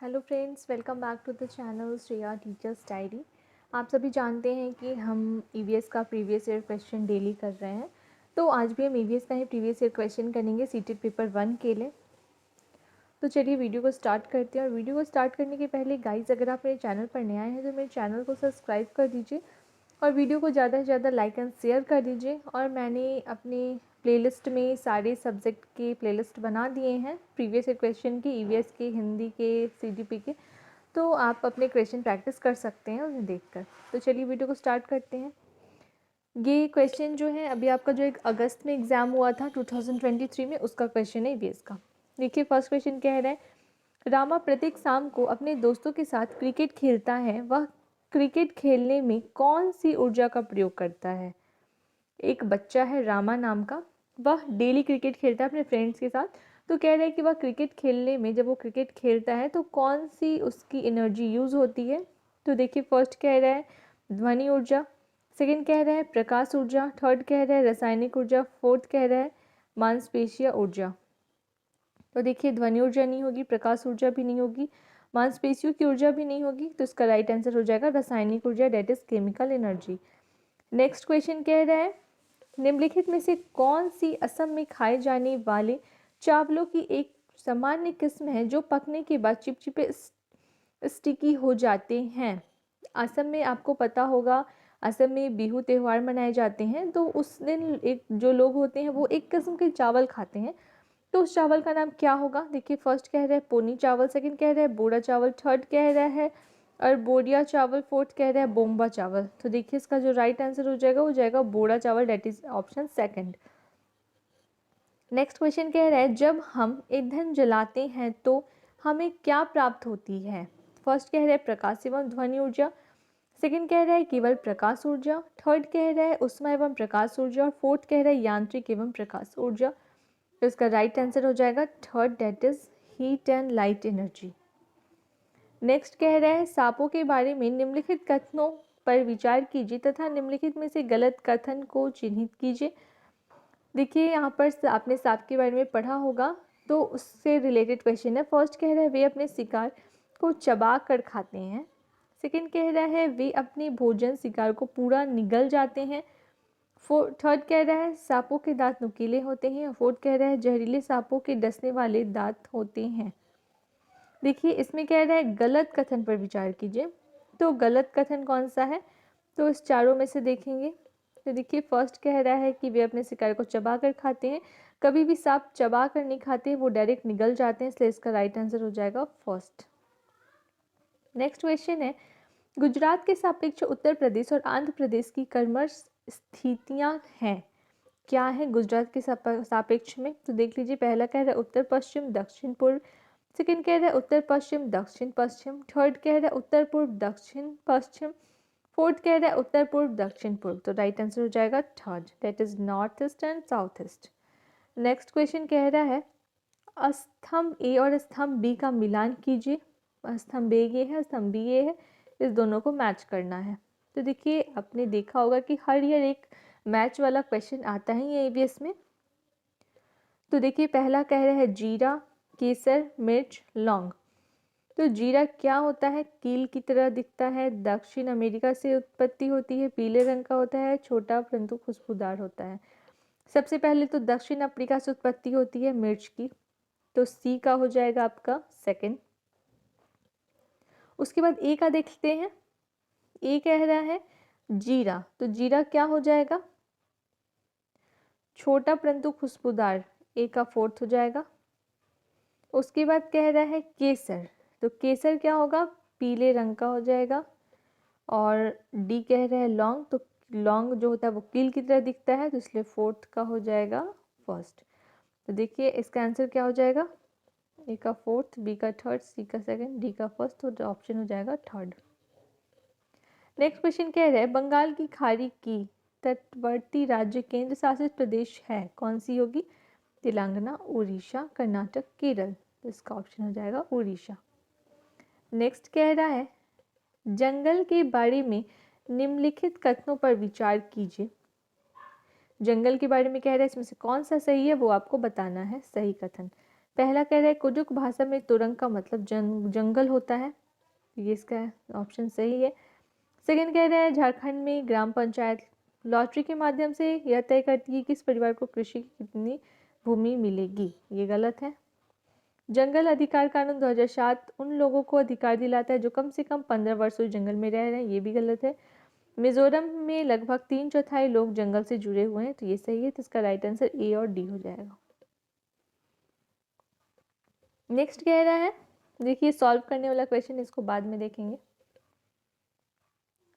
Hello friends, welcome back to the channel Shreya teachers diary. आप सभी जानते हैं कि हम ईवीएस का प्रीवियस ईयर क्वेश्चन डेली कर रहे हैं। तो आज भी हम ईवीएस का ही प्रीवियस ईयर क्वेश्चन करेंगे सीटेड पेपर 1 के लिए। तो चलिए वीडियो को स्टार्ट करते हैं। और वीडियो को स्टार्ट करने के पहले गाइस, अगर आप मेरे चैनल पर नए आए हैं तो मेरे चैनल को सब्सक्राइब कर दीजिए और वीडियो को ज़्यादा से ज़्यादा लाइक एंड शेयर कर दीजिए। और मैंने अपनी प्लेलिस्ट में सारे सब्जेक्ट के प्लेलिस्ट बना दिए हैं, प्रीवियस ईयर क्वेश्चन के, ईवीएस के, हिंदी के, सीडीपी के। तो आप अपने क्वेश्चन प्रैक्टिस कर सकते हैं उन्हें देखकर। तो चलिए वीडियो को स्टार्ट करते हैं। ये क्वेश्चन जो है अभी आपका जो एक अगस्त में एग्ज़ाम हुआ था 2023 में, उसका क्वेश्चन है ईवीएस का। देखिए फर्स्ट क्वेश्चन कह रहा है, रामा प्रत्येक शाम को अपने दोस्तों के साथ क्रिकेट खेलता है। वह क्रिकेट खेलने में कौन सी ऊर्जा का प्रयोग करता है? एक बच्चा है रामा नाम का, वह डेली क्रिकेट खेलता है अपने फ्रेंड्स के साथ। तो कह रहा है कि वह क्रिकेट खेलने में, जब वो क्रिकेट खेलता है तो कौन सी उसकी एनर्जी यूज़ होती है। तो देखिए फर्स्ट कह रहा है ध्वनि ऊर्जा, सेकंड कह रहा है प्रकाश ऊर्जा, थर्ड कह रहा है रासायनिक ऊर्जा, फोर्थ कह रहा है मांसपेशिया ऊर्जा। तो देखिए ध्वनि ऊर्जा नहीं होगी, प्रकाश ऊर्जा भी नहीं होगी, मांसपेशियों की ऊर्जा भी नहीं होगी। तो इसका राइट आंसर हो जाएगा रासायनिक ऊर्जा, that is chemical energy. Next question कह रहा है, निम्नलिखित में से कौन सी असम में खाए जाने वाले चावलों की एक सामान्य किस्म है जो पकने के बाद चिपचिपे स्टिकी हो जाते हैं? असम में आपको पता होगा, असम में बिहू त्यौहार मनाए जाते हैं। तो उस दिन एक जो लोग होते हैं वो एक किस्म के चावल खाते हैं। तो उस चावल का नाम क्या होगा? देखिए फर्स्ट कह रहा है पोनी चावल, सेकंड कह रहा है बोरा चावल, थर्ड कह रहा है और बोरिया चावल, फोर्थ कह रहा है बोम्बा चावल। तो देखिए इसका जो राइट आंसर हो जाएगा वो जाएगा बोरा चावल, that is option second. Next question कह रहा है, जब हम ईंधन जलाते हैं तो हमें क्या प्राप्त होती है? फर्स्ट कह रहा है प्रकाश एवं ध्वनि ऊर्जा, सेकंड कह रहा है केवल प्रकाश ऊर्जा, थर्ड कह रहा है उष्मा एवं प्रकाश ऊर्जा और फोर्थ कह रहा है यांत्रिक एवं प्रकाश ऊर्जा। तो इसका राइट आंसर हो जाएगा third, that is heat and light energy. Next कह रहा है, सांपों के बारे में निम्नलिखित कथनों पर विचार कीजिए तथा निम्नलिखित में से गलत कथन को चिन्हित कीजिए। देखिए यहाँ पर आपने सांप के बारे में पढ़ा होगा, तो उससे रिलेटेड क्वेश्चन है। फर्स्ट कह रहा है वे अपने शिकार को चबा कर खाते हैं, सेकंड कह रहा है वे अपने भोजन शिकार को पूरा निगल जाते हैं, थर्ड कह रहा है सांपों के दांत नुकीले होते हैं, फोर्थ कह रहा है जहरीले सांपों के डसने वाले दांत होते हैं। देखिए इसमें कह रहा है गलत कथन पर विचार कीजिए। तो गलत कथन कौन सा है? तो इस चारों में से देखेंगे। तो देखिए फर्स्ट कह रहा है कि वे अपने शिकार को चबा कर खाते हैं। कभी भी सांप चबा कर नहीं खाते, वो डायरेक्ट निगल जाते हैं, इसलिए इसका राइट आंसर हो जाएगा फर्स्ट। नेक्स्ट क्वेश्चन है, गुजरात के सापेक्ष उत्तर प्रदेश और आंध्र प्रदेश की कर्मश स्थितियां हैं। क्या है गुजरात के सापेक्ष में? तो देख लीजिए, पहला कह रहा है उत्तर पश्चिम दक्षिण पूर्व, सेकंड कह रहा है उत्तर पश्चिम दक्षिण पश्चिम, थर्ड कह रहा है उत्तर पूर्व दक्षिण पश्चिम, फोर्थ कह रहा है उत्तर पूर्व दक्षिण पूर्व। तो राइट आंसर हो जाएगा third, that is north east and south east. Next question कह रहा है, स्तंभ ए और स्तंभ बी का मिलान कीजिए। स्तंभ ए ये है, स्तंभ बी ये है, इस दोनों को मैच करना है। तो देखिए आपने देखा होगा कि हर ईयर एक मैच वाला क्वेश्चन आता है ये ईवीएस में। तो देखिए पहला कह रहा है जीरा, केसर, मिर्च, लौंग। तो जीरा क्या होता है? कील की तरह दिखता है, दक्षिण अमेरिका से उत्पत्ति होती है, पीले रंग का होता है, छोटा परंतु खुशबूदार होता है। सबसे पहले तो दक्षिण अफ्रीका से उत्पत्ति होती है मिर्च की, तो सी का हो जाएगा आपका सेकंड। उसके बाद ए का देखते हैं। ए कह रहा है जीरा, तो जीरा क्या हो जाएगा? छोटा परंतु खुशबूदार, ए का फोर्थ हो जाएगा। उसके बाद कह रहा है केसर, तो केसर क्या होगा? पीले रंग का हो जाएगा। और डी कह रहा है लौंग, तो लौंग जो होता है वो कील की तरह दिखता है, तो इसलिए फोर्थ का हो जाएगा फर्स्ट। तो देखिए इसका आंसर क्या हो जाएगा? ए का फोर्थ, बी का थर्ड, सी का सेकंड, डी का फर्स्ट, तो ऑप्शन हो जाएगा थर्ड। नेक्स्ट क्वेश्चन कह रहा है, बंगाल की खाड़ी की तटवर्ती राज्य केंद्र शासित प्रदेश है, कौन सी होगी? तेलंगाना, उड़ीसा, कर्नाटक, केरल। तो इसका ऑप्शन हो जाएगा उड़ीसा। नेक्स्ट कह रहा है, जंगल के बारे में निम्नलिखित कथनों पर विचार कीजिए। जंगल के बारे में कह रहा है, इसमें से कौन सा सही है वो आपको बताना है सही कथन। पहला कह रहा है कुजुक भाषा में तुरंग का मतलब जंगल होता है, ये इसका ऑप्शन सही है। सेकंड कह रहा है झारखंड में ग्राम पंचायत लॉटरी के माध्यम से यह तय करती है किस परिवार को कृषि की कितनी भूमि मिलेगी, ये गलत है। जंगल अधिकार कानून 2007 उन लोगों को अधिकार दिलाता है जो कम से कम 15 वर्षों जंगल में रह रहे हैं, ये भी गलत है। मिजोरम में लगभग 3/4 लोग जंगल से जुड़े हुए हैं, तो ये सही है। तो इसका राइट आंसर ए और डी हो जाएगा। नेक्स्ट कह रहा है, देखिए सॉल्व करने वाला क्वेश्चन, इसको बाद में देखेंगे।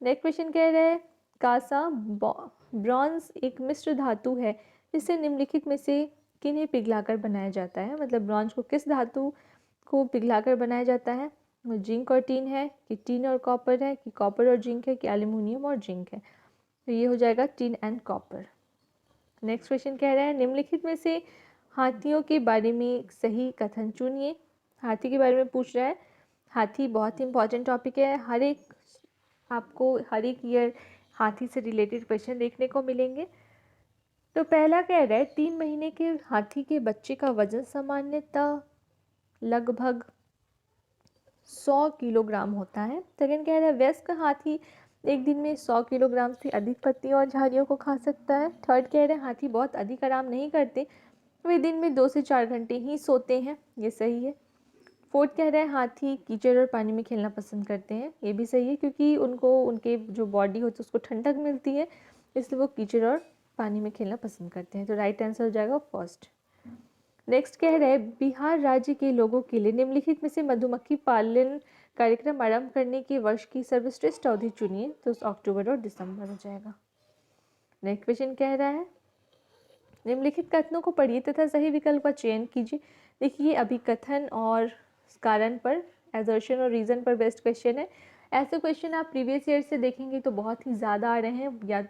नेक्स्ट क्वेश्चन कह रहा है कांसा ब्रॉन्ज एक मिश्र धातु है जिसे निम्नलिखित में से किन्हें पिघलाकर बनाया जाता है, मतलब ब्रॉन्ज को किस धातु को पिघलाकर बनाया जाता है, जिंक और टीन है कि टीन और कॉपर है कि कॉपर और जिंक है कि एल्यूमिनियम और जिंक है, तो ये हो जाएगा tin and copper. Next question कह रहा है निम्नलिखित में से हाथियों के बारे में एक सही कथन चुनिए। हाथी के बारे में पूछ रहा है। हाथी बहुत ही इंपॉर्टेंट टॉपिक है, आपको हर एक ईयर हाथी से रिलेटेड क्वेश्चन देखने को मिलेंगे। तो पहला कह रहा है 3 महीने के हाथी के बच्चे का वजन सामान्यतः लगभग 100 किलोग्राम होता है। सेकेंड कह रहा है वयस्क हाथी एक दिन में 100 किलोग्राम से अधिक पत्तियों और झाड़ियों को खा सकता है। थर्ड कह रहे हैं हाथी बहुत अधिक आराम नहीं करते, वे दिन में 2 से 4 घंटे ही सोते हैं, ये सही है। फोर्थ कह रहे हैं हाथी कीचड़ और पानी में खेलना पसंद करते हैं, ये भी सही है क्योंकि उनको उनके जो बॉडी होती है उसको ठंडक मिलती है, इसलिए वो कीचड़ और पानी में खेलना पसंद करते हैं, तो राइट आंसर हो जाएगा फर्स्ट। नेक्स्ट कह रहे हैं बिहार राज्य के लोगों के लिए निम्नलिखित में से मधुमक्खी पालन कार्यक्रम आरंभ करने के वर्ष की सर्वश्रेष्ठ अवधि चुनिए, तो अक्टूबर और दिसंबर हो जाएगा। नेक्स्ट क्वेश्चन कह रहा है निम्नलिखित कथनों को पढ़िए तथा सही विकल्प का चयन कीजिए। देखिए अभी कथन और कारण पर, एजर्शन और रीजन पर बेस्ड क्वेश्चन है। ऐसे क्वेश्चन आप प्रीवियस ईयर से देखेंगे तो बहुत ही ज़्यादा आ रहे हैं, या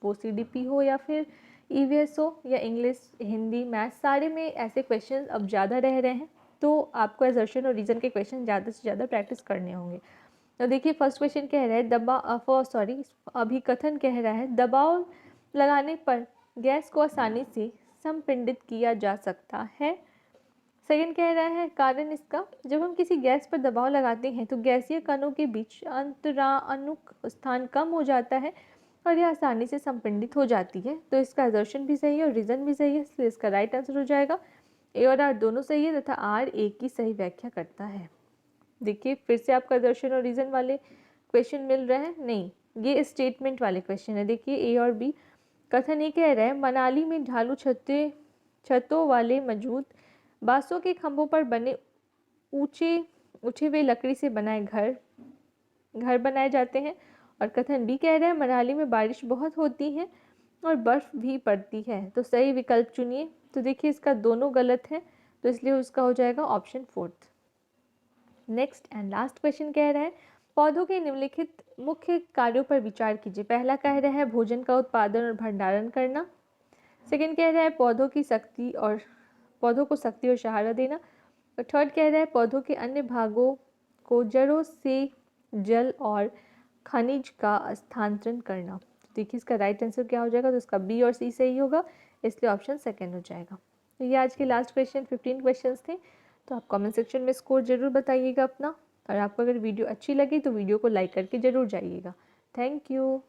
वो CDP हो या फिर EVS हो या इंग्लिश हिंदी मैथ, सारे में ऐसे क्वेश्चन अब ज़्यादा रह रहे हैं, तो आपको एजर्शन और रीजन के क्वेश्चन ज़्यादा से ज़्यादा प्रैक्टिस करने होंगे। तो देखिए फर्स्ट क्वेश्चन कह रहा है अभिकथन कह रहा है दबाव लगाने पर गैस को आसानी से संपिंडित किया जा सकता है। सेकंड कह रहा है कारण इसका, जब हम किसी गैस पर दबाव लगाते हैं तो गैसीय कणों के बीच अंतरानुक स्थान कम हो जाता है और यह आसानी से संपिंडित हो जाती है, तो इसका एजर्शन भी सही है और रीजन भी सही है, इसलिए इसका राइट आंसर हो जाएगा। ए और आर दोनों सही है तथा आर ए की सही व्याख्या करता है। देखिए फिर से आपका एजर्शन और रीजन वाले क्वेश्चन मिल रहे हैं, नहीं ये स्टेटमेंट वाले क्वेश्चन है। देखिए ए और बी। कथन ये कह रहा है मनाली में ढालू छतों वाले मजबूत बांसों के खंभों पर बने ऊंचे उठे हुए लकड़ी से बनाए घर बनाए जाते हैं। और कथन बी कह रहा है मनाली में बारिश बहुत होती है और बर्फ भी पड़ती है, तो सही विकल्प चुनिए। तो देखिए इसका दोनों गलत है, तो इसलिए उसका हो जाएगा option fourth. Next and last question कह रहा है पौधों के निम्नलिखित मुख्य कार्यों पर विचार कीजिए। पहला कह रहा है भोजन का उत्पादन और भंडारण करना। सेकंड कह रहा है पौधों को शक्ति और सहारा देना। और थर्ड कह रहा है पौधों के अन्य भागों को जड़ों से जल और खनिज का स्थानांतरण करना। तो देखिए इसका राइट आंसर क्या हो जाएगा, तो इसका बी और सी सही होगा, इसलिए ऑप्शन सेकंड हो जाएगा। तो ये आज के लास्ट क्वेश्चन 15 क्वेश्चंस थे। तो आप कमेंट सेक्शन में स्कोर जरूर बताइएगा अपना, और आपको अगर वीडियो अच्छी लगी तो वीडियो को लाइक करके ज़रूर जाइएगा। Thank you.